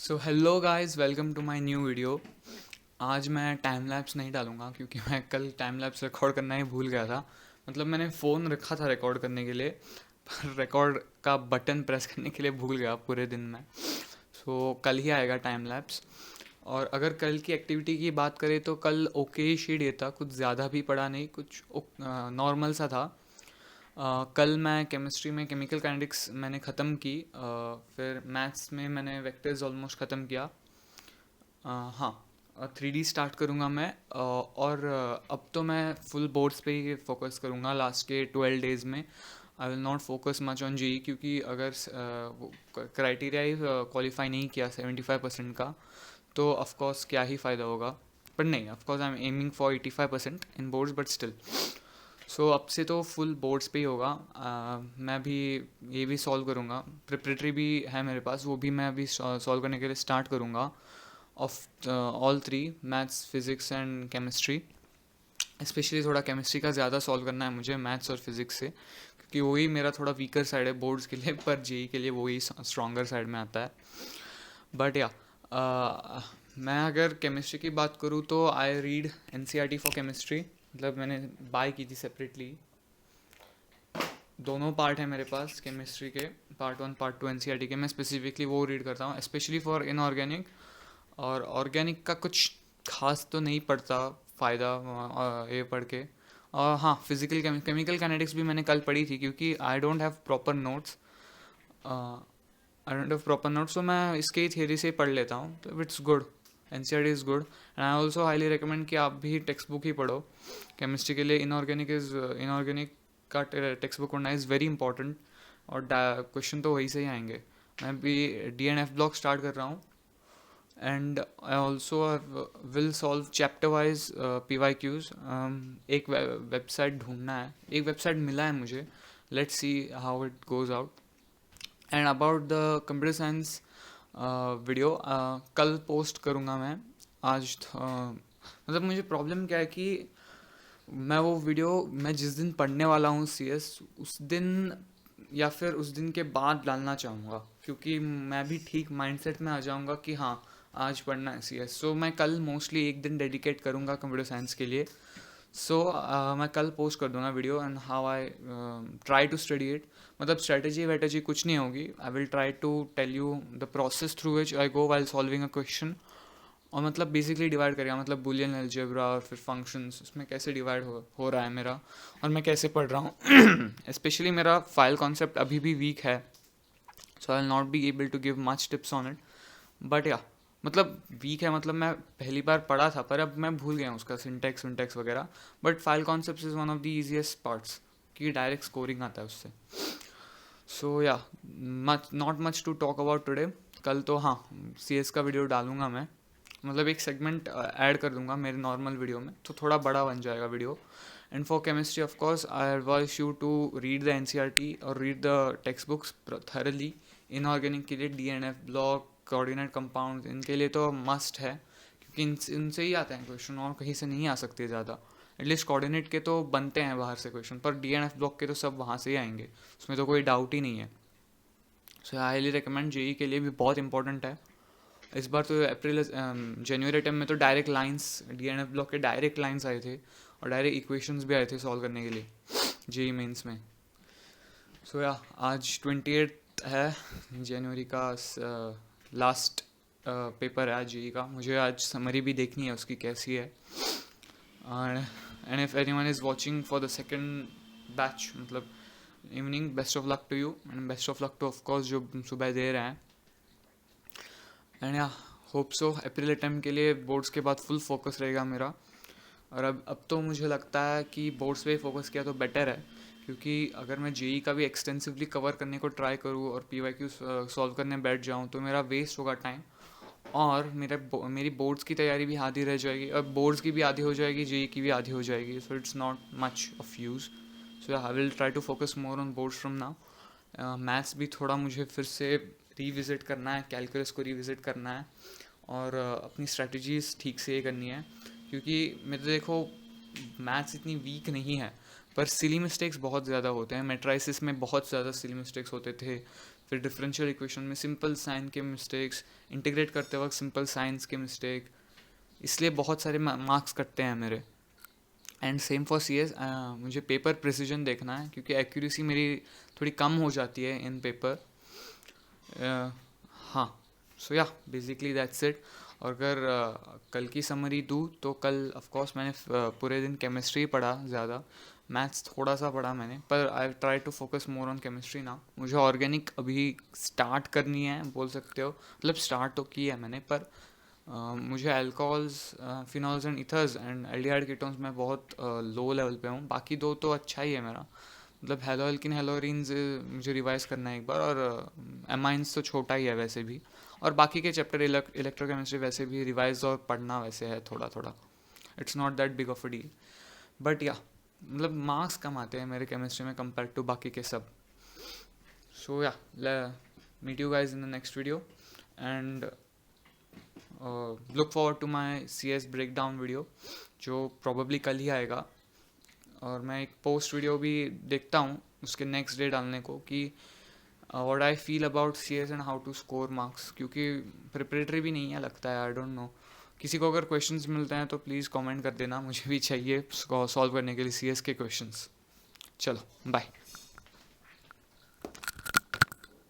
So hello guys, welcome to my new video. आज मैं time lapse नहीं डालूंगा क्योंकि मैं कल टाइम लैप्स रिकॉर्ड करना ही भूल गया था। मतलब मैंने फ़ोन रखा था रिकॉर्ड करने के लिए, पर रिकॉर्ड का बटन प्रेस करने के लिए भूल गया पूरे दिन में। सो कल ही आएगा टाइम लैप्स। और अगर कल की एक्टिविटी की बात करें तो कल ओके ही डे था, कुछ ज़्यादा भी पड़ा नहीं, कुछ नॉर्मल सा था। कल मैं केमिस्ट्री में केमिकल काइनेटिक्स मैंने ख़त्म की। फिर मैथ्स में मैंने वेक्टर्स ऑलमोस्ट ख़त्म किया। हाँ, 3D स्टार्ट करूँगा मैं। और अब तो मैं फुल बोर्ड्स पे ही फोकस करूँगा लास्ट के 12 डेज़ में। I will not focus much on JEE, क्योंकि अगर क्राइटेरिया ही क्वालिफाई नहीं किया 75% का, तो ऑफ कोर्स क्या ही फ़ायदा होगा। पर नहीं, of course I am aiming for 85% in boards, but still. So अब से तो फुल बोर्ड्स पे ही होगा। मैं भी ये भी सॉल्व करूँगा, प्रिपरेटरी भी है मेरे पास, वो भी मैं अभी सॉल्व करने के लिए स्टार्ट करूँगा। Of all three, maths, physics and chemistry. Specially थोड़ा केमिस्ट्री का ज़्यादा सॉल्व करना है मुझे मैथ्स और फिज़िक्स से, क्योंकि वही मेरा थोड़ा वीकर साइड है बोर्ड्स के लिए, पर जेई के लिए वही स्ट्रॉन्गर साइड में आता है। बट या, मैं अगर केमिस्ट्री की बात करूँ तो I read NCERT for chemistry. मतलब मैंने बाय की थी सेपरेटली। दोनों पार्ट है मेरे पास केमिस्ट्री के, पार्ट 1 पार्ट 2 एनसीईआरटी के। मैं स्पेसिफिकली वो रीड करता हूँ, स्पेशली फॉर इनऑर्गेनिक। और ऑर्गेनिक का कुछ खास तो नहीं पड़ता फ़ायदा ये पढ़ के। और हाँ, फिजिकल केमिकल काइनेटिक्स भी मैंने कल पढ़ी थी, क्योंकि I don't have proper notes. I don't have proper notes, तो मैं इसके ही थियरी से ही पढ़ लेता हूँ, तो it's good. NCERT is good and I also highly recommend कि आप भी टेक्स्ट बुक ही पढ़ो केमिस्ट्री के लिए। इनऑर्गेनिक का टेक्स्ट बुक पढ़ना इज़ वेरी इंपॉर्टेंट। और क्वेश्चन तो वही से ही आएंगे। मैं भी D N F block start कर रहा हूँ, and I also will solve chapter wise PYQs। एक वेबसाइट ढूंढना है, एक वेबसाइट मिला है मुझे। Let's see how it goes out. And about the computer science video कल पोस्ट करूँगा मैं। आज मतलब मुझे प्रॉब्लम क्या है कि मैं वो वीडियो, मैं जिस दिन पढ़ने वाला हूँ CS, उस दिन या फिर उस दिन के बाद डालना चाहूँगा, क्योंकि मैं भी ठीक माइंडसेट में आ जाऊँगा कि हाँ, आज पढ़ना है CS। सो मैं कल मोस्टली एक दिन डेडिकेट करूँगा कंप्यूटर साइंस के लिए। सो मैं कल पोस्ट कर दूंगा video and how I try to study it. मतलब स्ट्रेटजी वेटेजी कुछ नहीं होगी, I will try to tell you the process through which I go while solving a question. और मतलब बेसिकली डिवाइड करेगा, मतलब बुलियन अलजेब्रा और फिर फंक्शंस, उसमें कैसे डिवाइड हो रहा है मेरा, और मैं कैसे पढ़ रहा हूँ। स्पेशली मेरा फाइल कॉन्सेप्ट अभी भी वीक है, so I will not be able to give much tips on it. But yeah, मतलब वीक है, मतलब मैं पहली बार पढ़ा था पर अब मैं भूल गया हूँ उसका सिंटेक्स विंटेक्स वगैरह। But file concept is one of the easiest parts, कि डायरेक्ट स्कोरिंग आता है उससे। So yeah, much not much to talk about today. कल तो हाँ, CS का वीडियो डालूंगा मैं, मतलब एक सेगमेंट ऐड कर दूंगा मेरे नॉर्मल वीडियो में, तो थोड़ा बड़ा बन जाएगा video. And for chemistry of course I advise you to read the NCERT और read the text books thoroughly. Inorganic के लिए DNF ब्लॉक, कोऑर्डिनेट कंपाउंड, इनके लिए तो मस्ट है, क्योंकि इनसे ही आते हैं क्वेश्चन, और कहीं से नहीं आ सकते ज़्यादा। एटलीस्ट कोऑर्डिनेट के तो बनते हैं बाहर से क्वेश्चन, पर DNF ब्लॉक के तो सब वहाँ से ही आएंगे, उसमें तो कोई डाउट ही नहीं है। So I highly recommend, JEE के लिए भी बहुत इंपॉर्टेंट है। इस बार तो अप्रैल जनवरी टाइम में तो डायरेक्ट लाइंस, DNF ब्लॉक के डायरेक्ट लाइंस आए थे, और डायरेक्ट इक्वेशंस भी आए थे सॉल्व करने के लिए जेई मेंस में। सो या, आज 28 है जनवरी का, लास्ट पेपर है आज जेई का। मुझे आज समरी भी देखनी है उसकी कैसी है। And if anyone is watching for the second batch, मतलब evening, best of luck to you, and best of luck to of course जो सुबह दे रहे हैं। एंड या, होप सो अप्रैल अटेम्प्ट के लिए बोर्ड्स के बाद फुल फोकस रहेगा मेरा। और अब तो मुझे लगता है कि बोर्ड्स पे फोकस किया तो बेटर है, क्योंकि अगर मैं जेई का भी एक्सटेंसिवली कवर करने को ट्राई करूँ और PYQ सॉल्व करने बैठ जाऊँ तो मेरा वेस्ट होगा टाइम, और मेरी बोर्ड्स की तैयारी भी आधी रह जाएगी, और बोर्ड्स की भी आधी हो जाएगी, जेई की भी आधी हो जाएगी। So it's not much of use. So I will try to focus more on boards from now. Maths भी थोड़ा मुझे फिर से रिविज़िट करना है, कैलकुलस को रिविज़िट करना है, और अपनी स्ट्रेटजीज ठीक से ये करनी है, क्योंकि मेरे देखो मैथ्स इतनी वीक नहीं है, पर सिली मिस्टेक्स बहुत ज़्यादा होते हैं। मेट्राइसिस में बहुत ज़्यादा सिली मिस्टेक्स होते थे, फिर डिफरेंशियल इक्वेशन में सिंपल साइन के मिस्टेक्स, इंटीग्रेट करते वक्त सिंपल साइंस के मिस्टेक, इसलिए बहुत सारे मार्क्स कटते हैं मेरे। And same for C S, मुझे पेपर प्रिसीजन देखना है क्योंकि एक्यूरेसी मेरी थोड़ी कम हो जाती है इन पेपर। हाँ, सो या बेसिकली दैट्स इट। और अगर कल की समरी दूँ तो कल ऑफ कोर्स मैंने पूरे दिन केमिस्ट्री पढ़ा ज़्यादा, मैथ्स थोड़ा सा पढ़ा मैंने, पर I try to focus more on chemistry ना। मुझे ऑर्गेनिक अभी स्टार्ट करनी है बोल सकते हो, मतलब स्टार्ट तो की है मैंने, पर मुझे alcohols, phenols and ethers and aldehyde ketones में बहुत लो लेवल पे हूँ। बाकी दो तो अच्छा ही है मेरा, मतलब हेलो एल्किन हेलोरीन्स मुझे रिवाइज करना है एक बार, और एमाइंस तो छोटा ही है वैसे भी, और बाकी के चैप्टर इलेक्ट्रोकेमिस्ट्री वैसे भी रिवाइज और पढ़ना वैसे है थोड़ा थोड़ा, it's not that big of a deal. But yeah मतलब मार्क्स कम आते हैं मेरे केमिस्ट्री में कंपेयर टू बाकी के सब। So yeah meet you guys in the next video and look forward to my C S breakdown video जो probably कल ही आएगा। और मैं एक पोस्ट वीडियो भी देखता हूँ उसके नेक्स्ट डे डालने को कि what I feel about C S and how to score marks, क्योंकि प्रिपरेटरी भी नहीं है लगता है, आई डोंट नो। किसी को अगर क्वेश्चंस मिलते हैं तो प्लीज़ कमेंट कर देना, मुझे भी चाहिए सॉल्व करने के लिए सी एस के क्वेश्चंस। चलो बाय।